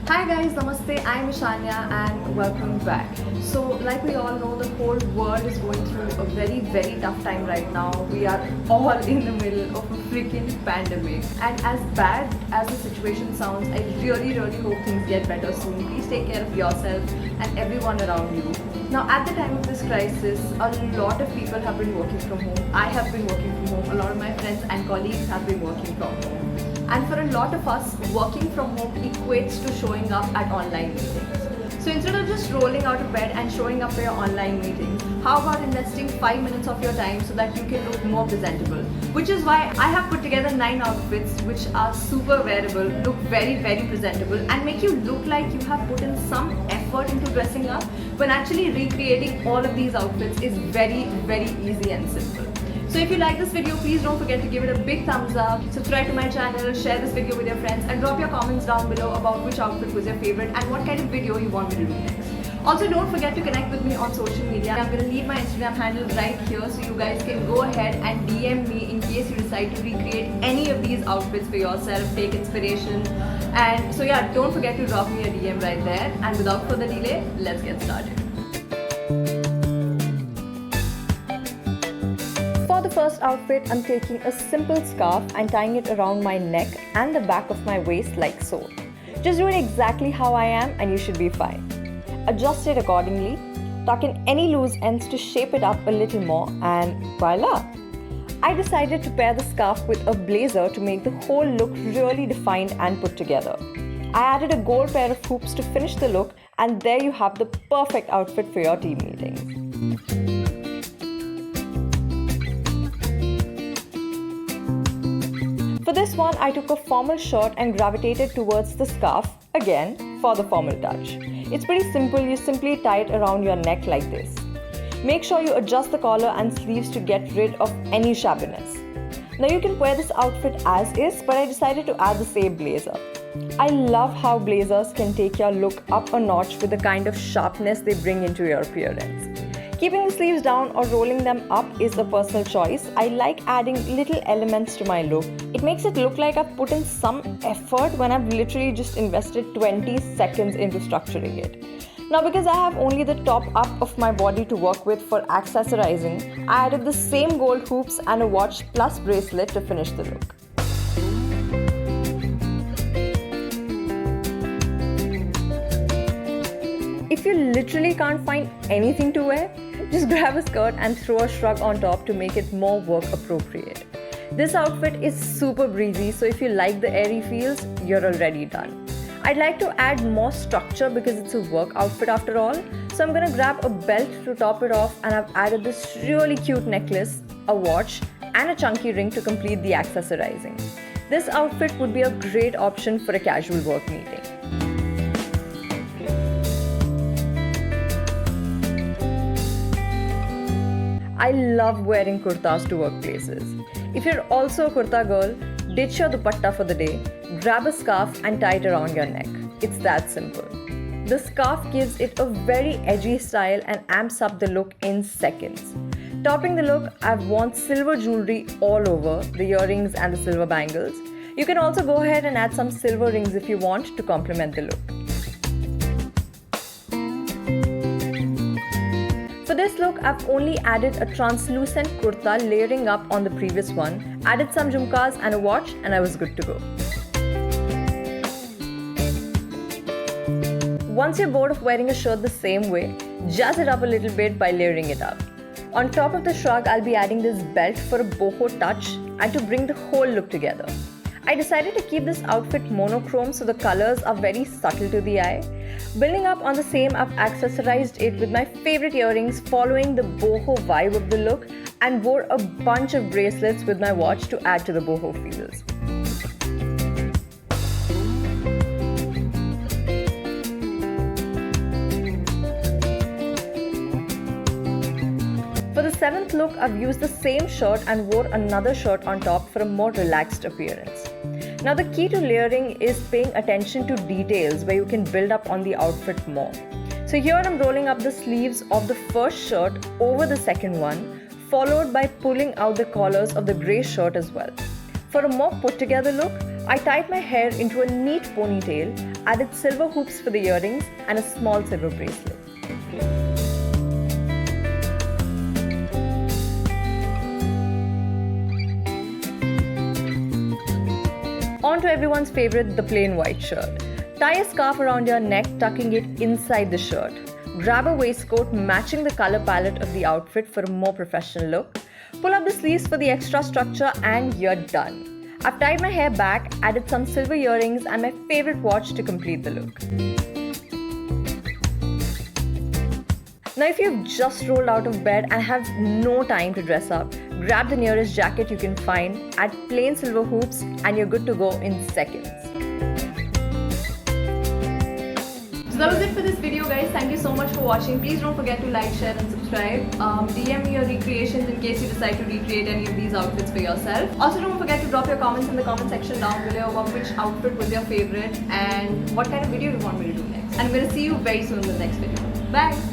Hi guys, Namaste, I'm Ishanya and welcome back. So like we all know, the whole world is going through a very tough time right now. We are all in the middle of a freaking pandemic, and as bad as the situation sounds, I really hope things get better soon. Please take care of yourself and everyone around you. Now at the time of this crisis, a lot of people have been working from home. I have been working from home. A lot of my friends and colleagues have been working from home. And for a lot of us, working from home equates to showing up at online meetings. So instead of just rolling out of bed and showing up for your online meetings, how about investing 5 minutes of your time so that you can look more presentable? Which is why I have put together 9 outfits which are super wearable, look very presentable, and make you look like you have put in some effort into dressing up, when actually recreating all of these outfits is very easy and simple. So if you like this video, please don't forget to give it a big thumbs up, subscribe to my channel, share this video with your friends, and drop your comments down below about which outfit was your favorite and what kind of video you want me to do next. Also, don't forget to connect with me on social media. I'm going to leave my Instagram handle right here so you guys can go ahead and DM me in case you decide to recreate any of these outfits for yourself, take inspiration. And so yeah, don't forget to drop me a DM right there. And without further delay, let's get started. For the first outfit, I'm taking a simple scarf and tying it around my neck and the back of my waist like so. Just do it exactly how I am and you should be fine. Adjust it accordingly, tuck in any loose ends to shape it up a little more, and voila! I decided to pair the scarf with a blazer to make the whole look really defined and put together. I added a gold pair of hoops to finish the look, and there you have the perfect outfit for your team meetings. For this one, I took a formal shirt and gravitated towards the scarf, again, for the formal touch. It's pretty simple, you simply tie it around your neck like this. Make sure you adjust the collar and sleeves to get rid of any shabbiness. Now you can wear this outfit as is, but I decided to add the same blazer. I love how blazers can take your look up a notch with the kind of sharpness they bring into your appearance. Keeping the sleeves down or rolling them up is a personal choice. I like adding little elements to my look. It makes it look like I've put in some effort when I've literally just invested 20 seconds into structuring it. Now because I have only the top up of my body to work with for accessorizing, I added the same gold hoops and a watch plus bracelet to finish the look. If you literally can't find anything to wear, just grab a skirt and throw a shrug on top to make it more work appropriate. This outfit is super breezy, so if you like the airy feels, you're already done. I'd like to add more structure because it's a work outfit after all, so I'm gonna grab a belt to top it off, and I've added this really cute necklace, a watch, and a chunky ring to complete the accessorizing. This outfit would be a great option for a casual work meeting. I love wearing kurtas to workplaces. If you're also a kurta girl, ditch your dupatta for the day, grab a scarf and tie it around your neck. It's that simple. The scarf gives it a very edgy style and amps up the look in seconds. Topping the look, I've worn silver jewelry all over, the earrings and the silver bangles. You can also go ahead and add some silver rings if you want to complement the look. For this look, I've only added a translucent kurta layering up on the previous one, added some jhumkas and a watch, and I was good to go. Once you're bored of wearing a shirt the same way, jazz it up a little bit by layering it up. On top of the shrug, I'll be adding this belt for a boho touch and to bring the whole look together. I decided to keep this outfit monochrome so the colors are very subtle to the eye. Building up on the same, I've accessorized it with my favorite earrings following the boho vibe of the look, and wore a bunch of bracelets with my watch to add to the boho feels. For the 7th look, I've used the same shirt and wore another shirt on top for a more relaxed appearance. Now the key to layering is paying attention to details where you can build up on the outfit more. So here I'm rolling up the sleeves of the first shirt over the second one, followed by pulling out the collars of the grey shirt as well. For a more put together look, I tied my hair into a neat ponytail, added silver hoops for the earrings and a small silver bracelet. On to everyone's favorite, the plain white shirt. Tie a scarf around your neck, tucking it inside the shirt. Grab a waistcoat matching the color palette of the outfit for a more professional look. Pull up the sleeves for the extra structure and you're done. I've tied my hair back, added some silver earrings and my favorite watch to complete the look. Now if you've just rolled out of bed and have no time to dress up, grab the nearest jacket you can find, add plain silver hoops and you're good to go in seconds. So that was it for this video guys. Thank you so much for watching. Please don't forget to like, share and subscribe. DM me your recreations in case you decide to recreate any of these outfits for yourself. Also don't forget to drop your comments in the comment section down below about which outfit was your favorite and what kind of video you want me to do next. And I'm going to see you very soon in the next video. Bye!